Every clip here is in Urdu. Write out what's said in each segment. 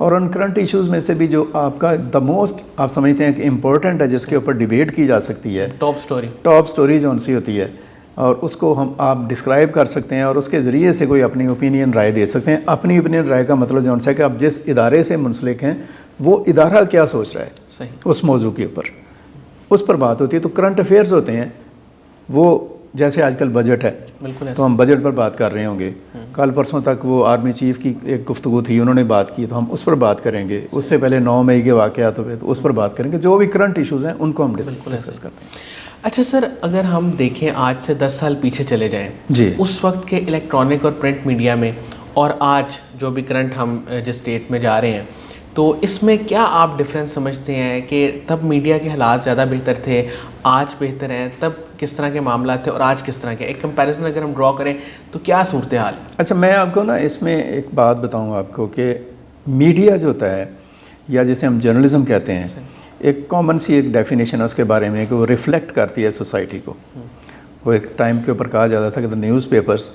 اور ان کرنٹ ایشوز میں سے بھی جو آپ کا دا موسٹ آپ سمجھتے ہیں کہ امپورٹنٹ ہے جس کے اوپر ڈیبیٹ کی جا سکتی ہے، ٹاپ سٹوری جو سی ہوتی ہے، اور اس کو آپ ڈسکرائب کر سکتے ہیں اور اس کے ذریعے سے کوئی اپنی اوپینین رائے دے سکتے ہیں. اپنی اوپینین رائے کا مطلب جو ہے کہ آپ جس ادارے سے منسلک ہیں وہ ادارہ کیا سوچ رہا ہے اس موضوع کے اوپر، اس پر بات ہوتی ہے. تو کرنٹ افیئرز ہوتے ہیں وہ جیسے آج کل بجٹ ہے تو ہم بجٹ پر بات کر رہے ہوں گے. کل پرسوں تک وہ آرمی چیف کی ایک گفتگو تھی، انہوں نے بات کی تو ہم اس پر بات کریں گے. اس سے پہلے 9 مئی کے واقعات ہوئے تو اس پر بات کریں گے. جو بھی کرنٹ ایشوز ہیں ان کو ہم ڈسکس کرتے ہیں. اچھا سر، اگر ہم دیکھیں آج سے 10 سال پیچھے چلے جائیں جی، اس وقت کے الیکٹرانک اور پرنٹ میڈیا میں اور آج جو بھی کرنٹ ہم جس اسٹیٹ میں جا رہے ہیں، تو اس میں کیا آپ ڈفرینس سمجھتے ہیں کہ تب میڈیا کے حالات زیادہ بہتر تھے، آج بہتر ہیں، تب کس طرح کے معاملات تھے اور آج کس طرح کے؟ ایک کمپیریزن اگر ہم ڈرا کریں تو کیا صورتحال ہے؟ اچھا میں آپ کو نا اس میں ایک بات بتاؤں آپ کو کہ میڈیا جو ہوتا ہے یا جسے ہم جرنلزم کہتے ہیں، ایک کامن سی ایک ڈیفینیشن ہے اس کے بارے میں کہ وہ ریفلیکٹ کرتی ہے سوسائٹی کو. وہ ایک ٹائم کے اوپر کہا جاتا تھا کہ the newspapers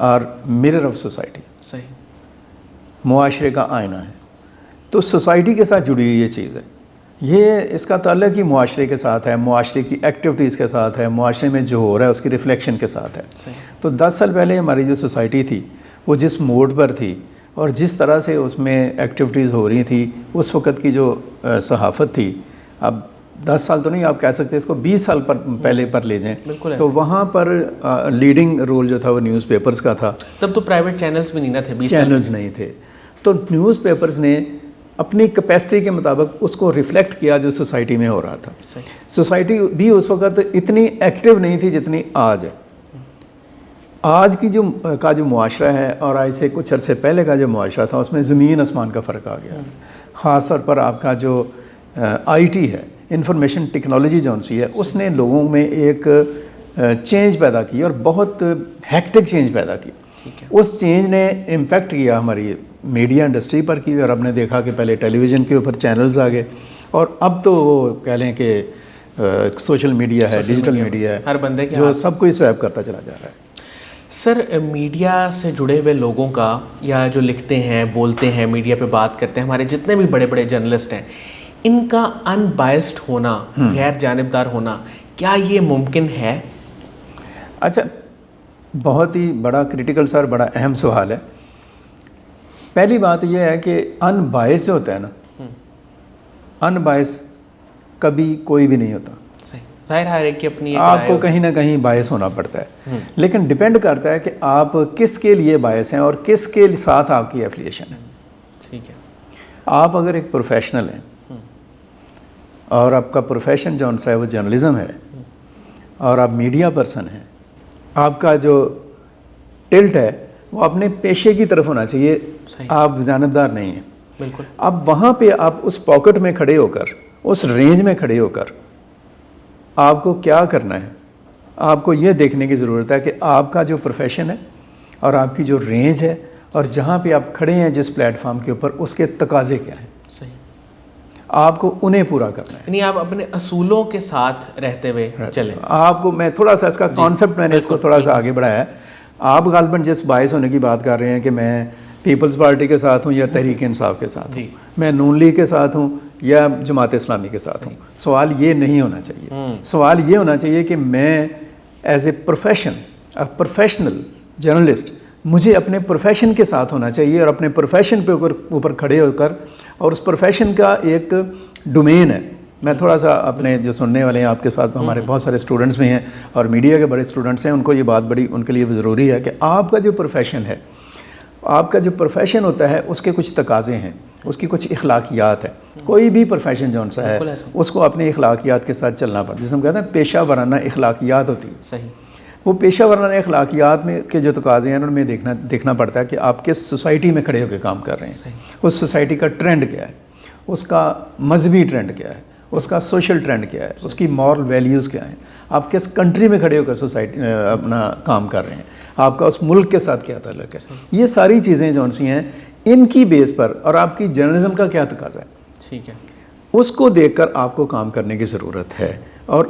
are mirror of society, معاشرے کا آئینہ ہے. تو سوسائٹی کے ساتھ جڑی ہوئی یہ چیز ہے، یہ اس کا تعلق ہی معاشرے کے ساتھ ہے، معاشرے کی ایکٹیویٹیز کے ساتھ ہے، معاشرے میں جو ہو رہا ہے اس کی ریفلیکشن کے ساتھ ہے. تو 10 سال پہلے ہماری جو سوسائٹی تھی وہ جس موڈ پر تھی اور جس طرح سے اس میں ایکٹیویٹیز ہو رہی تھی، اس وقت کی جو صحافت تھی، اب 10 سال تو نہیں آپ کہہ سکتے، اس کو 20 سال پہلے پر لے جائیں تو وہاں پر لیڈنگ رول جو تھا وہ نیوز پیپرز کا تھا. تب تو پرائیویٹ چینلز بھی نہیں تھے، چینلز نہیں تھے. تو نیوز پیپرز نے اپنی کیپیسٹی کے مطابق اس کو ریفلیکٹ کیا جو سوسائٹی میں ہو رہا تھا. سوسائٹی بھی اس وقت اتنی ایکٹیو نہیں تھی جتنی آج ہے. آج کی جو معاشرہ ہے اور آج سے کچھ عرصے پہلے کا جو معاشرہ تھا اس میں زمین آسمان کا فرق آ گیا. خاص طور پر آپ کا جو آئی ٹی ہے، انفارمیشن ٹیکنالوجی جو سی ہے، اس نے لوگوں میں ایک چینج پیدا کی اور بہت ہیکٹک چینج پیدا کی. اس چینج نے امپیکٹ کیا ہماری میڈیا انڈسٹری پر کی، اور ہم نے دیکھا کہ پہلے ٹیلی ویژن کے اوپر چینلز آ گئے اور اب تو وہ کہہ لیں کہ سوشل میڈیا ہے، ڈیجیٹل میڈیا ہے، ہر بندے کے جو سب کو ہی سویپ کرتا چلا جا رہا ہے. سر میڈیا سے جڑے ہوئے لوگوں کا یا جو لکھتے ہیں، بولتے ہیں، میڈیا پہ بات کرتے ہیں، ہمارے جتنے بھی بڑے بڑے جرنلسٹ ہیں، ان کا ان بائسڈ ہونا، غیر جانبدار ہونا، کیا یہ ممکن ہے؟ اچھا بہت ہی بڑا کریٹیکل سر، بڑا اہم سوال ہے. پہلی بات یہ ہے کہ ان بائس جو ہوتا ہے نا، ان بائس کبھی کوئی بھی نہیں ہوتا. ظاہر ہے کہ اپنی آپ کو کہیں نہ کہیں باعث ہونا پڑتا ہے، لیکن ڈیپینڈ کرتا ہے کہ آپ کس کے لیے باعث ہیں اور کس کے ساتھ آپ کی ایفیلیشن ہے. ٹھیک ہے. آپ اگر ایک پروفیشنل ہیں اور آپ کا پروفیشن جو ہے وہ جرنلزم ہے اور آپ میڈیا پرسن ہیں، آپ کا جو ٹلٹ ہے وہ اپنے پیشے کی طرف ہونا چاہیے، آپ جانبدار نہیں ہیں. بالکل. اب وہاں پہ آپ اس پاکٹ میں کھڑے ہو کر، اس رینج میں کھڑے ہو کر آپ کو کیا کرنا ہے، آپ کو یہ دیکھنے کی ضرورت ہے کہ آپ کا جو پروفیشن ہے اور آپ کی جو رینج ہے اور جہاں پہ آپ کھڑے ہیں جس پلیٹ فارم کے اوپر، اس کے تقاضے کیا ہیں. آپ کو انہیں پورا کرنا ہے. یعنی آپ اپنے اصولوں کے ساتھ رہتے ہوئے چلیں. آپ کو میں تھوڑا سا اس کا کانسیپٹ میں نے اس کو تھوڑا سا آگے بڑھایا ہے. آپ غالباً جس باعث ہونے کی بات کر رہے ہیں کہ میں پیپلز پارٹی کے ساتھ ہوں یا تحریک انصاف کے ساتھ ہوں، میں نون لیگ کے ساتھ ہوں یا جماعت اسلامی کے ساتھ ہوں، سوال یہ نہیں ہونا چاہیے. سوال یہ ہونا چاہیے کہ میں ایز اے پروفیشنل جرنلسٹ، مجھے اپنے پروفیشن کے ساتھ ہونا چاہیے اور اپنے پروفیشن پہ اوپر کھڑے ہو کر، اور اس پروفیشن کا ایک ڈومین ہے. میں تھوڑا سا اپنے جو سننے والے ہیں آپ کے ساتھ، ہمارے بہت سارے اسٹوڈنٹس بھی ہیں اور میڈیا کے بڑے اسٹوڈنٹس ہیں، ان کو یہ بات بڑی ان کے لیے ضروری ہے کہ آپ کا جو پروفیشن ہے، آپ کا جو پروفیشن ہوتا ہے اس کے کچھ تقاضے ہیں، اس کی کچھ اخلاقیات ہے. کوئی بھی پروفیشن جو سا ہے اس کو اپنی اخلاقیات کے ساتھ چلنا پڑتا ہے، جسے ہم کہتے ہیں پیشہ ورانہ اخلاقیات ہوتی ہے. صحیح. وہ پیشہ ورانہ اخلاقیات میں کے جو تقاضے ہیں ان میں دیکھنا پڑتا ہے کہ آپ کس سوسائٹی میں کھڑے ہو کے کام کر رہے ہیں. اس سوسائٹی کا ٹرینڈ کیا ہے، اس کا مذہبی ٹرینڈ کیا ہے، اس کا سوشل ٹرینڈ کیا ہے، اس کی مورل ویلیوز کیا ہیں، آپ کس کنٹری میں کھڑے ہو کر سوسائٹی اپنا کام کر رہے ہیں، آپ کا اس ملک کے ساتھ کیا تعلق ہے. یہ ساری چیزیں جو سی ہیں ان کی بیس پر، اور آپ کی جرنلزم کا کیا تقاضا ہے، ٹھیک ہے، اس کو دیکھ کر آپ کو کام کرنے کی ضرورت ہے. اور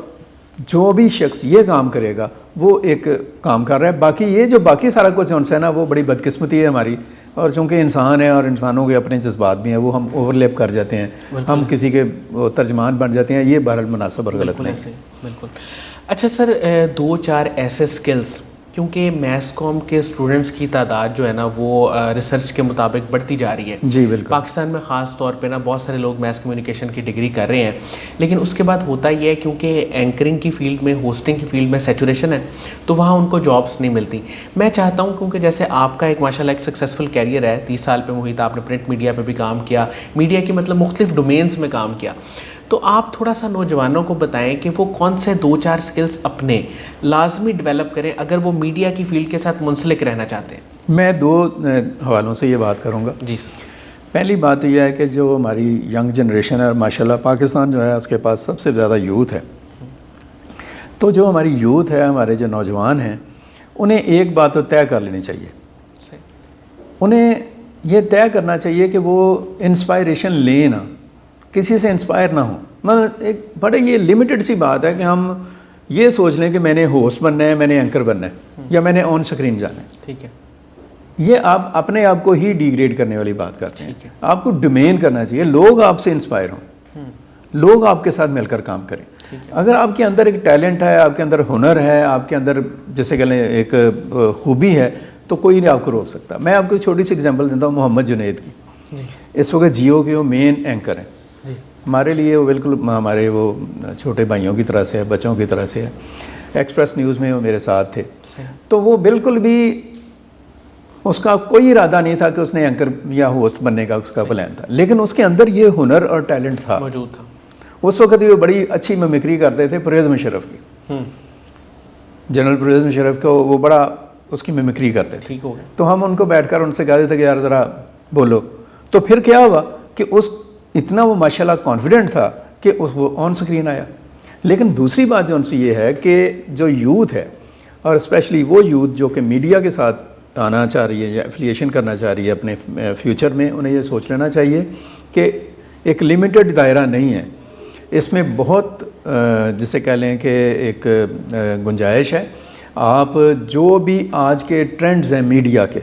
جو بھی شخص یہ کام کرے گا وہ ایک کام کر رہا ہے. باقی یہ جو باقی سارا کچھ جو ہے نا وہ بڑی بدقسمتی ہے ہماری. اور چونکہ انسان ہے اور انسانوں کے اپنے جذبات بھی ہیں، وہ ہم اوور لیپ کر جاتے ہیں، ہم کسی کے ترجمان بن جاتے ہیں، یہ بہرحال مناسب اور غلط نہیں۔ بالکل۔ اچھا سر، 2-4 ایسے سکلز، کیونکہ میس کام کے اسٹوڈنٹس کی تعداد جو ہے نا وہ ریسرچ کے مطابق بڑھتی جا رہی ہے جی بالکل، پاکستان میں خاص طور پہ نا بہت سارے لوگ میس کمیونیکیشن کی ڈگری کر رہے ہیں، لیکن اس کے بعد ہوتا یہ ہے کیونکہ اینکرنگ کی فیلڈ میں، ہوسٹنگ کی فیلڈ میں سیچوریشن ہے، تو وہاں ان کو جابس نہیں ملتی۔ میں چاہتا ہوں کیونکہ جیسے آپ کا ایک ماشاءاللہ ایک سکسیزفل کیریئر ہے، 30 سال پہ محیط، آپ نے پرنٹ میڈیا پہ بھی کام کیا، میڈیا کی مطلب مختلف ڈومینز میں کام کیا، تو آپ تھوڑا سا نوجوانوں کو بتائیں کہ وہ کون سے 2-4 سکلز اپنے لازمی ڈیولپ کریں اگر وہ میڈیا کی فیلڈ کے ساتھ منسلک رہنا چاہتے ہیں۔ میں 2 حوالوں سے یہ بات کروں گا۔ جی سر۔ پہلی بات تو یہ ہے کہ جو ہماری ینگ جنریشن ہے، ماشاءاللہ پاکستان جو ہے اس کے پاس سب سے زیادہ یوتھ ہے، تو جو ہماری یوتھ ہے، ہمارے جو نوجوان ہیں، انہیں ایک بات تو طے کر لینی چاہیے، انہیں یہ طے کرنا چاہیے کہ وہ انسپائریشن لیں نا، کسی سے انسپائر نہ ہوں۔ مطلب ایک بڑے یہ لمیٹڈ سی بات ہے کہ ہم یہ سوچ لیں کہ میں نے ہوسٹ بننا ہے، میں نے اینکر بننا ہے، یا میں نے آن اسکرین جانا ہے۔ ٹھیک ہے، یہ آپ اپنے آپ کو ہی ڈیگریڈ کرنے والی بات کرتے ہیں۔ آپ کو ڈومین کرنا چاہیے، لوگ آپ سے انسپائر ہوں، لوگ آپ کے ساتھ مل کر کام کریں۔ اگر آپ کے اندر ایک ٹیلنٹ ہے، آپ کے اندر ہنر ہے، آپ کے اندر جیسے کہ ایک خوبی ہے، تو کوئی نہیں آپ کو روک سکتا۔ میں آپ کو چھوٹی سی ایگزامپل دیتا ہوں محمد جنید کی۔ اس وقت جیو کے وہ مین اینکر ہیں، ہمارے لیے وہ بالکل ہمارے وہ چھوٹے بھائیوں کی طرح سے ہے، بچوں کی طرح سے ہے۔ ایکسپریس نیوز میں وہ میرے ساتھ تھے، تو وہ بالکل بھی اس کا کوئی ارادہ نہیں تھا کہ اس نے اینکر یا ہوسٹ بننے کا اس کا پلان تھا، لیکن اس کے اندر یہ ہنر اور ٹیلنٹ تھا، موجود تھا۔ اس وقت یہ بڑی اچھی ممکری کرتے تھے پرویز مشرف کی، جنرل پرویز مشرف کو وہ بڑا اس کی ممکری کرتے تھے۔ ٹھیک ہو گیا۔ تو ہم ان کو بیٹھ کر ان سے کہتے تھے کہ یار ذرا بولو، تو پھر کیا ہوا کہ اس اتنا وہ ماشاءاللہ کانفیڈنٹ تھا کہ وہ آن سکرین آیا۔ لیکن دوسری بات جو ان سے یہ ہے کہ جو یوتھ ہے، اور اسپیشلی وہ یوتھ جو کہ میڈیا کے ساتھ آنا چاہ رہی ہے یا ایفیلیشن کرنا چاہ رہی ہے اپنے فیوچر میں، انہیں یہ سوچ لینا چاہیے کہ ایک لمیٹڈ دائرہ نہیں ہے، اس میں بہت جسے کہہ لیں کہ ایک گنجائش ہے۔ آپ جو بھی آج کے ٹرینڈز ہیں میڈیا کے،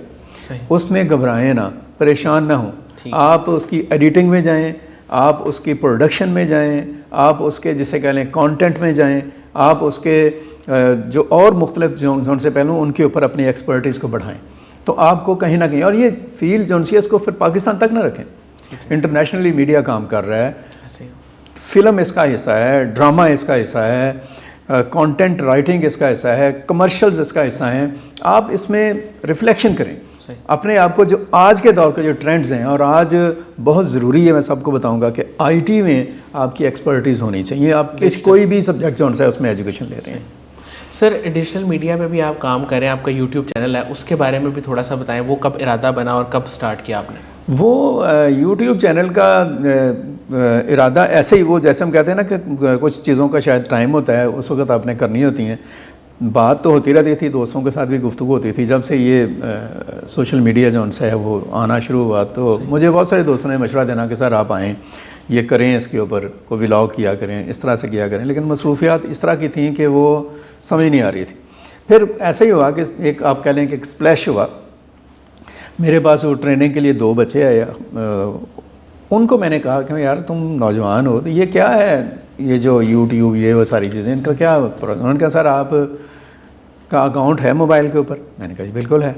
اس میں گھبرائیں نہ، پریشان نہ ہوں۔ آپ اس کی ایڈیٹنگ میں جائیں، آپ اس کی پروڈکشن میں جائیں، آپ اس کے جسے کہہ لیں کانٹینٹ میں جائیں، آپ اس کے جو اور مختلف جو سے پہلو ان کے اوپر اپنی ایکسپرٹیز کو بڑھائیں، تو آپ کو کہیں نہ کہیں، اور یہ فیلڈ جو سی ہے اس کو پھر پاکستان تک نہ رکھیں۔ انٹرنیشنلی میڈیا کام کر رہا ہے، فلم اس کا حصہ ہے، ڈرامہ اس کا حصہ ہے، کانٹینٹ رائٹنگ اس کا حصہ ہے، کمرشلز اس کا حصہ ہیں۔ آپ اس میں ریفلیکشن کریں اپنے آپ کو، جو آج کے دور کے جو ٹرینڈز ہیں، اور آج بہت ضروری ہے، میں سب کو بتاؤں گا کہ آئی ٹی میں آپ کی ایکسپرٹیز ہونی چاہیے۔ آپ کوئی بھی سبجیکٹ جو ہے اس میں ایجوکیشن لے رہے ہیں۔ سر ڈیجیٹل میڈیا میں بھی آپ کام کر رہے ہیں، آپ کا یوٹیوب چینل ہے، اس کے بارے میں بھی تھوڑا سا بتائیں، وہ کب ارادہ بنا اور کب سٹارٹ کیا آپ نے؟ وہ یوٹیوب چینل کا ارادہ ایسے ہی، وہ جیسے ہم کہتے ہیں نا کہ کچھ چیزوں کا شاید ٹائم ہوتا ہے، اس وقت آپ نے کرنی ہوتی ہیں۔ بات تو ہوتی رہتی تھی، دوستوں کے ساتھ بھی گفتگو ہوتی تھی۔ جب سے یہ سوشل میڈیا جو ان سے ہے وہ آنا شروع ہوا، تو مجھے بہت سارے دوستوں نے مشورہ دینا کہ سر آپ آئیں، یہ کریں، اس کے اوپر کوئی ولاگ کیا کریں، اس طرح سے کیا کریں، لیکن مصروفیات اس طرح کی تھیں کہ وہ سمجھ نہیں آ رہی تھی۔ پھر ایسا ہی ہوا کہ ایک آپ کہہ لیں کہ ایک سپلیش ہوا۔ میرے پاس وہ ٹریننگ کے لیے 2 بچے آئے، ان کو میں نے کہا کہ یار تم نوجوان ہو، تو یہ کیا ہے یہ جو یوٹیوب یہ وہ ساری چیزیں، ان کا کیا؟ انہوں نے کہا سر آپ کا اکاؤنٹ ہے موبائل کے اوپر؟ میں نے کہا جی بالکل ہے۔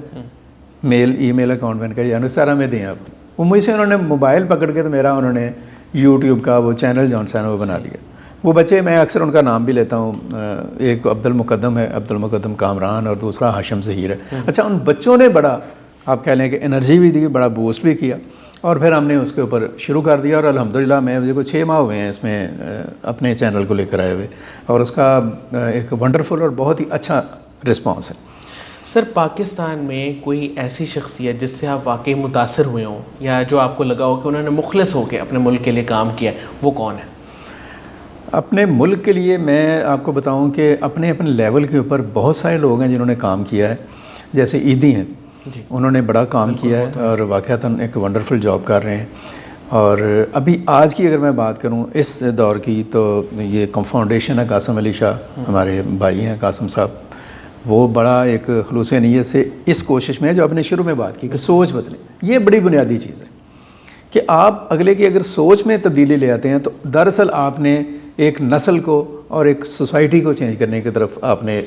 ای میل اکاؤنٹ؟ میں نے کہا جی سر ہمیں دیں آپ۔ وہ مجھ سے انہوں نے موبائل پکڑ کے تو میرا انہوں نے یوٹیوب کا وہ چینل جو ہے وہ بنا دیا۔ وہ بچے میں اکثر ان کا نام بھی لیتا ہوں، ایک عبد المقدم ہے، عبد المقدم کامران، اور دوسرا ہاشم ظہیر ہے۔ اچھا، ان بچوں نے بڑا آپ کہہ لیں کہ انرجی بھی دی، بڑا بوسٹ بھی کیا، اور پھر ہم نے اس کے اوپر شروع کر دیا، اور الحمدللہ میں مجھے کو 6 ماہ ہوئے ہیں اس میں اپنے چینل کو لے کر آئے ہوئے، اور اس کا ایک ونڈرفل اور بہت ہی اچھا رسپانس ہے۔ سر پاکستان میں کوئی ایسی شخصیت جس سے آپ واقعی متاثر ہوئے ہوں، یا جو آپ کو لگا ہو کہ انہوں نے مخلص ہو کے اپنے ملک کے لیے کام کیا ہے، وہ کون ہے؟ اپنے ملک کے لیے میں آپ کو بتاؤں کہ اپنے لیول کے اوپر بہت سارے لوگ ہیں جنہوں نے کام کیا ہے، جیسے عیدی ہیں جی، انہوں نے بڑا کام کیا ہے اور واقعتاً ایک ونڈرفل جاب کر رہے ہیں۔ اور ابھی آج کی اگر میں بات کروں اس دور کی، تو یہ فاؤنڈیشن ہے قاسم علی شاہ، ہمارے بھائی ہیں قاسم صاحب، وہ بڑا ایک خلوص نیت سے اس کوشش میں ہے جو آپ نے شروع میں بات کی کہ سوچ بدلیں. یہ بڑی بنیادی چیز ہے کہ آپ اگلے کی اگر سوچ میں تبدیلی لے آتے ہیں تو دراصل آپ نے ایک نسل کو اور ایک سوسائٹی کو چینج کرنے کی طرف آپ نے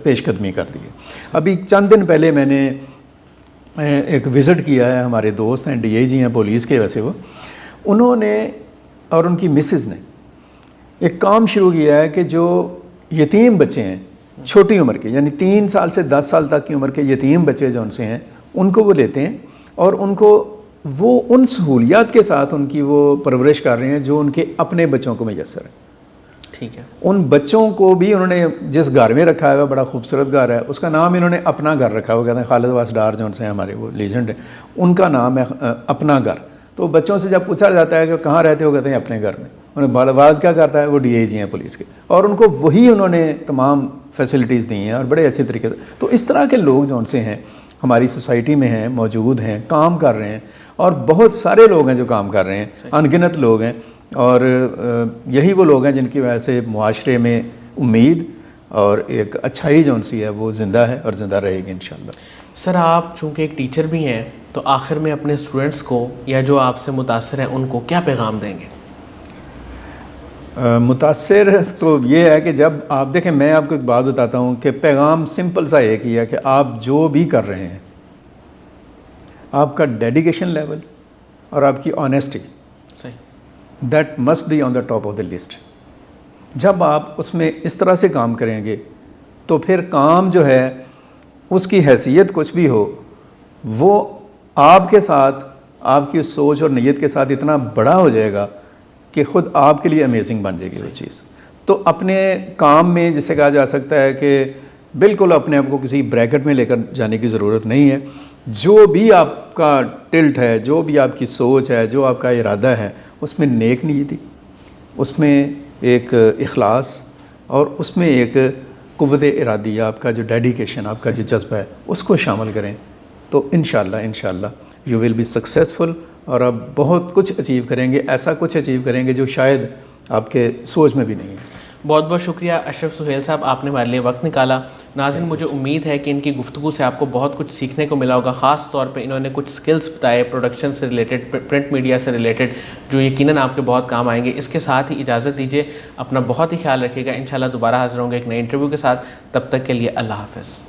پیش قدمی کر دی ہے. ابھی چند دن پہلے میں نے ایک وزٹ کیا ہے, ہمارے دوست ہیں ڈی آئی جی ہیں پولیس کے, ویسے وہ انہوں نے اور ان کی مسز نے ایک کام شروع کیا ہے کہ جو یتیم بچے ہیں چھوٹی عمر کے, یعنی 3 سال سے 10 سال تک کی عمر کے یتیم بچے جو ان سے ہیں ان کو وہ لیتے ہیں اور ان کو وہ ان سہولیات کے ساتھ ان کی وہ پرورش کر رہے ہیں جو ان کے اپنے بچوں کو میسر ہے. ٹھیک ہے. ان بچوں کو بھی انہوں نے جس گھر میں رکھا ہے, بڑا خوبصورت گھر ہے, اس کا نام انہوں نے اپنا گھر رکھا ہے. وہ کہتے ہیں خالد عباس ڈار جو ان سے ہمارے وہ لیجنڈ ہیں, ان کا نام ہے اپنا گھر. تو بچوں سے جب پوچھا جاتا ہے کہ کہاں رہتے ہو, کہتے ہیں اپنے گھر میں. انہیں والد کیا کرتا ہے, وہ ڈی آئی جی ہیں پولیس کے, اور ان کو وہی انہوں نے تمام فیسلٹیز دی ہیں اور بڑے اچھے طریقے سے. تو اس طرح کے لوگ جو ان سے ہیں ہماری سوسائٹی میں ہیں, موجود ہیں, کام کر رہے ہیں, اور بہت سارے لوگ ہیں جو کام کر رہے ہیں, ان گنت لوگ ہیں, اور یہی وہ لوگ ہیں جن کی وجہ سے معاشرے میں امید اور ایک اچھائی جو ان سی ہے وہ زندہ ہے اور زندہ رہے گی انشاءاللہ. سر آپ چونکہ ایک ٹیچر بھی ہیں تو آخر میں اپنے اسٹوڈنٹس کو یا جو آپ سے متاثر ہیں ان کو کیا پیغام دیں گے؟ متاثر تو یہ ہے کہ جب آپ دیکھیں, میں آپ کو ایک بات بتاتا ہوں کہ پیغام سمپل سا ایک ہی ہے کہ آپ جو بھی کر رہے ہیں آپ کا ڈیڈیکیشن لیول اور آپ کی honesty that must be on the top of the list. جب آپ اس میں اس طرح سے کام کریں گے تو پھر کام جو ہے اس کی حیثیت کچھ بھی ہو وہ آپ کے ساتھ آپ کی سوچ اور نیت کے ساتھ اتنا بڑا ہو جائے گا کہ خود آپ کے لیے امیزنگ بن جائے گی وہ چیز. تو اپنے کام میں جسے کہا جا سکتا ہے کہ بالکل اپنے آپ کو کسی بریکٹ میں لے کر جانے کی ضرورت نہیں ہے. جو بھی آپ کا ٹلٹ ہے, جو بھی آپ کی سوچ ہے, جو آپ کا ارادہ ہے, اس میں نیک نیتی, اس میں ایک اخلاص اور اس میں ایک قوت ارادی, آپ کا جو ڈیڈیکیشن, آپ کا جو جذبہ ہے اس کو شامل کریں تو انشاءاللہ یو ول بی سکسیزفل, اور آپ بہت کچھ اچیو کریں گے, ایسا کچھ اچیو کریں گے جو شاید آپ کے سوچ میں بھی نہیں ہے. بہت بہت شکریہ اشرف سہیل صاحب, آپ نے ہمارے لیے وقت نکالا. ناظرین, مجھے امید ہے کہ ان کی گفتگو سے آپ کو بہت کچھ سیکھنے کو ملا ہوگا. خاص طور پہ انہوں نے کچھ سکلز بتائے پروڈکشن سے ریلیٹڈ, پرنٹ میڈیا سے ریلیٹڈ, جو یقیناً آپ کے بہت کام آئیں گے. اس کے ساتھ ہی اجازت دیجیے, اپنا بہت ہی خیال رکھیے گا. انشاءاللہ دوبارہ حاضر ہوں گے ایک نئے انٹرویو کے ساتھ. تب تک کے لیے اللہ حافظ.